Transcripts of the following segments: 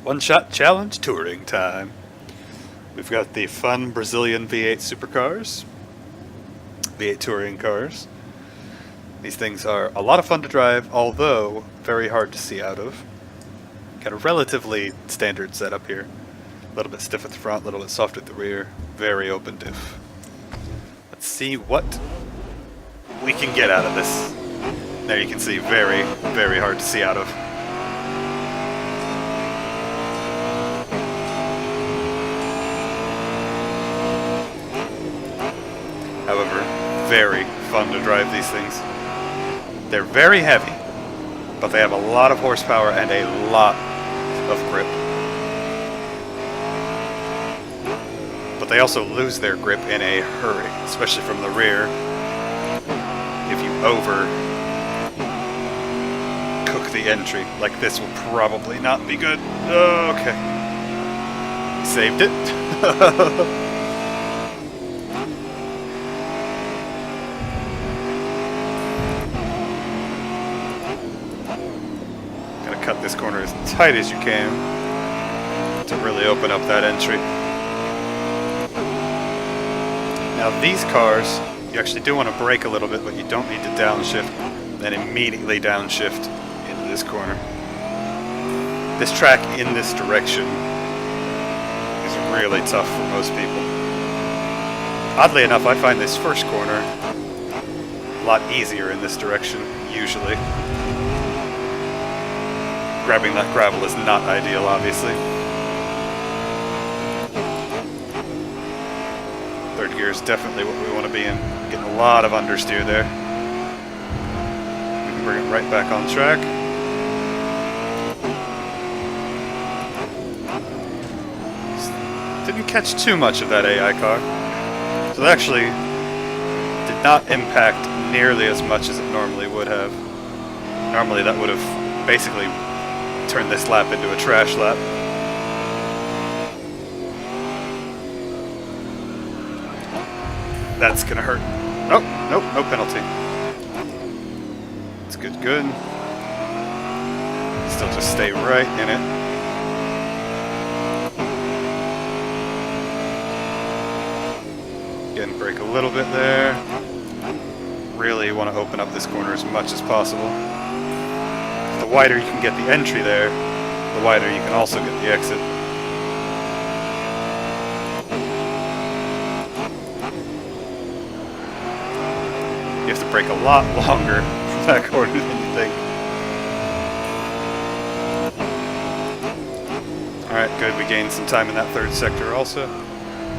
One-shot challenge touring time. We've got the fun Brazilian V8 supercars, V8 touring cars. These things are a lot of fun to drive, although very hard to see out of. Got a relatively standard setup here. A little bit stiff at the front, a little bit soft at the rear. Very open diff. Let's see what we can get out of this. There you can see, very, very hard to see out of. However, very fun to drive these things. They're very heavy, but they have a lot of horsepower and a lot of grip. But they also lose their grip in a hurry, especially from the rear. If you over cook the entry, like this will probably not be good. Oh, okay. Saved it. Cut this corner as tight as you can to really open up that entry. Now these cars, you actually do want to brake a little bit, but you don't need to downshift, then immediately downshift into this corner. This track in this direction is really tough for most people. Oddly enough, I find this first corner a lot easier in this direction, usually. Grabbing that gravel is not ideal, obviously. Third gear is definitely what we want to be in. Getting a lot of understeer there. We can bring it right back on track. Didn't catch too much of that AI car. So it actually did not impact nearly as much as it normally would have. Normally that would have basically turn this lap into a trash lap. That's gonna hurt. Oh, nope, no penalty. It's good, good. Still just stay right in it. Again, brake a little bit there. Really want to open up this corner as much as possible. The wider you can get the entry there, the wider you can also get the exit. You have to brake a lot longer for that corner than you think. Alright, good, we gained some time in that third sector also.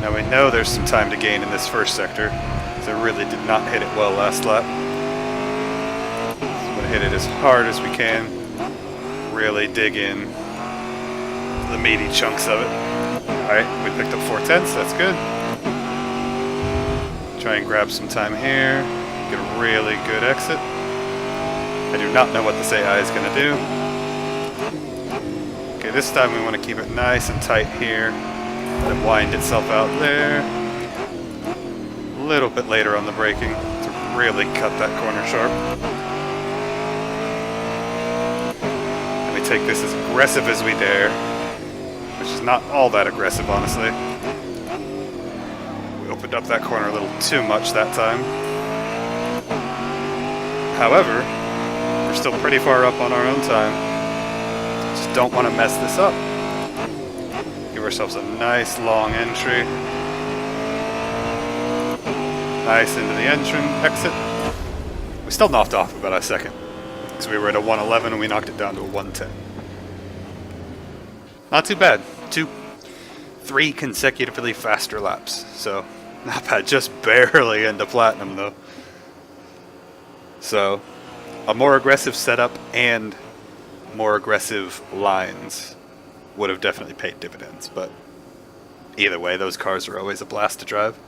Now we know there's some time to gain in this first sector, because I really did not hit it well last lap. Hit it as hard as we can. Really dig in the meaty chunks of it. Alright, we picked up 4/10, that's good. Try and grab some time here. Get a really good exit. I do not know what this AI is going to do. Okay, this time we want to keep it nice and tight here. Let it wind itself out there. A little bit later on the braking to really cut that corner sharp. Take this as aggressive as we dare, which is not all that aggressive, honestly. We opened up that corner a little too much that time. However, we're still pretty far up on our own time. Just don't want to mess this up. Give ourselves a nice long entry. Nice into the exit. We still knocked off about a second. So we were at a 111 and we knocked it down to a 110. Not too bad. 3 consecutively faster laps. So, not bad. Just barely into platinum though. So, a more aggressive setup and more aggressive lines would have definitely paid dividends. But either way, those cars are always a blast to drive.